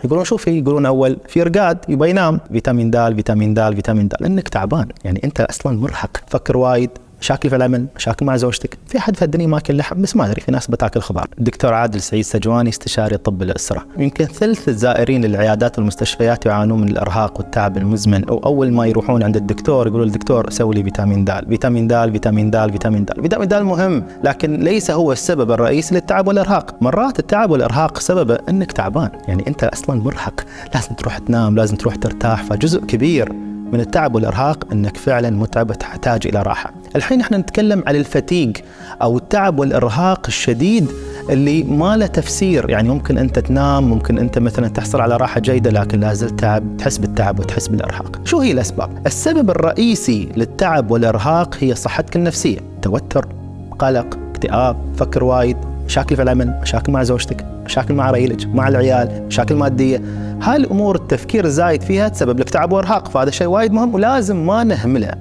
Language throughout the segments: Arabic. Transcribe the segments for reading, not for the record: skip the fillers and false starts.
يقولون شوفي، يقولون اول في رقاد يبغى ينام، فيتامين د فيتامين د فيتامين د، لانك تعبان. يعني انت اصلا مرهق، تفكر وايد، مشاكل في العمل، مشاكل مع زوجتك. في حد في الدنيا ما اكل لحم، بس ما ادري، في ناس بتاكل خضار. الدكتور عادل سعيد سجواني استشاري طب الاسره، يمكن ثلث الزائرين للعيادات والمستشفيات يعانون من الارهاق والتعب المزمن، او اول ما يروحون عند الدكتور يقولوا الدكتور سوي لي فيتامين د فيتامين د فيتامين د فيتامين د. فيتامين د مهم، لكن ليس هو السبب الرئيسي للتعب والارهاق. مرات التعب والارهاق سببه انك تعبان، يعني انت اصلا مرهق، لازم تروح تنام، لازم تروح ترتاح. فجزء كبير من التعب والإرهاق أنك فعلا متعب تحتاج إلى راحة. الحين احنا نتكلم عن الفتيق أو التعب والإرهاق الشديد اللي ما له تفسير. يعني ممكن أنت تنام، ممكن أنت مثلا تحصل على راحة جيدة، لكن لازل تعب، تحس بالتعب وتحس بالإرهاق. شو هي الأسباب؟ السبب الرئيسي للتعب والإرهاق هي صحتك النفسية، توتر، قلق، اكتئاب، فكر وايد، مشاكل في العمل، مشاكل مع زوجتك، مشاكل مع ريلك، مع العيال، مشاكل مادية. هاي الأمور التفكير الزايد فيها تسبب لك تعب وإرهاق، فهذا شيء وايد مهم ولازم ما نهمله.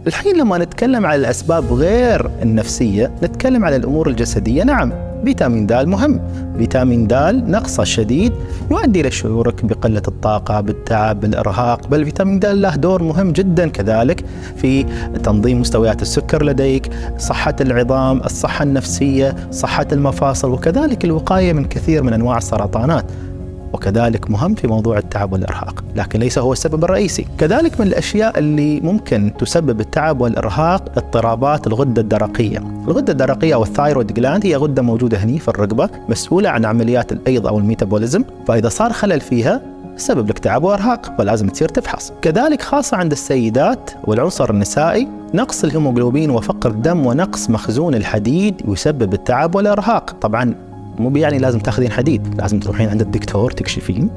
الحين لما نتكلم على الأسباب غير النفسية، نتكلم على الأمور الجسدية. نعم، فيتامين د مهم. فيتامين د نقصه الشديد يؤدي إلى شعورك بقلة الطاقة، بالتعب، بالإرهاق. بل فيتامين د له دور مهم جدا كذلك في تنظيم مستويات السكر لديك، صحة العظام، الصحة النفسية، صحة المفاصل، وكذلك الوقاية من كثير من أنواع السرطانات. وكذلك مهم في موضوع التعب والإرهاق، لكن ليس هو السبب الرئيسي. كذلك من الأشياء اللي ممكن تسبب التعب والإرهاق اضطرابات الغدة الدرقية. الغدة الدرقية أو الثايرويد جلاند هي غدة موجودة هنا في الرقبة، مسؤولة عن عمليات الأيض أو الميتابوليزم. فإذا صار خلل فيها سبب لك تعب وإرهاق، فلازم تصير تفحص. كذلك خاصة عند السيدات والعنصر النسائي، نقص الهيموغلوبين وفقر الدم ونقص مخزون الحديد يسبب التعب والإرهاق. طبعا مو يعني لازم تاخذين حديد، لازم تروحين عند الدكتور تكشفين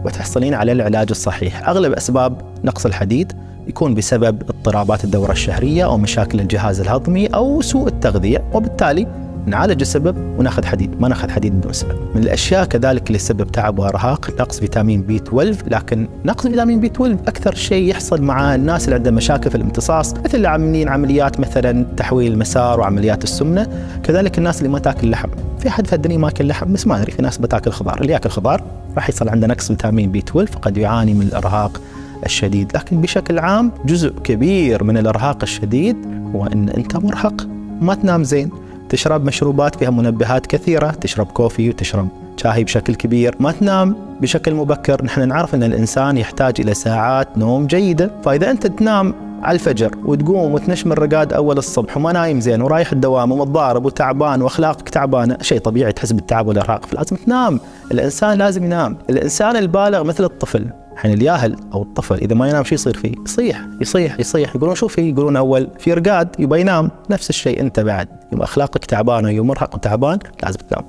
وتحصلين على العلاج الصحيح. أغلب أسباب نقص الحديد يكون بسبب اضطرابات الدورة الشهرية أو مشاكل الجهاز الهضمي أو سوء التغذية، وبالتالي نعالج السبب وناخذ حديد، ما ناخذ حديد بدون سبب. من الأشياء كذلك اللي تسبب تعب وإرهاق نقص فيتامين بي 12. لكن نقص فيتامين بي 12 أكثر شيء يحصل مع الناس اللي عندهم مشاكل في الامتصاص، مثل اللي عاملين عمليات مثلا تحويل المسار وعمليات السمنة. كذلك الناس اللي ما تاكل لحم. في حد في الدنيا ما ياكل لحم، بس ما أدري، في ناس بتاكل خضار. اللي ياكل خضار راح يصل عنده نقص فيتامين بي 12، فقد يعاني من الإرهاق الشديد. لكن بشكل عام جزء كبير من الإرهاق الشديد هو أن أنت مرهق، ما تنام زين، تشرب مشروبات فيها منبهات كثيرة، تشرب كوفي وتشرب شاهي بشكل كبير، ما تنام بشكل مبكر. نحن نعرف أن الإنسان يحتاج إلى ساعات نوم جيدة، فإذا أنت تنام على الفجر وتقوم وتنشم الرقاد أول الصبح وما نايم زين ورايح الدوام ومتضارب وتعبان وأخلاقك تعبانة، شيء طبيعي تحس بالتعب والإرهاق، فلازم تنام. الإنسان لازم ينام. الإنسان البالغ مثل الطفل، حين الياهل أو الطفل إذا ما ينام شو يصير فيه؟ يصيح يصيح يصيح. يقولون شوفي، يقولون أول في رقاد يبغى ينام، نفس الشيء أنت بعد يوم أخلاقك تعبانة، يوم مرهق وتعبان، لازم تنام.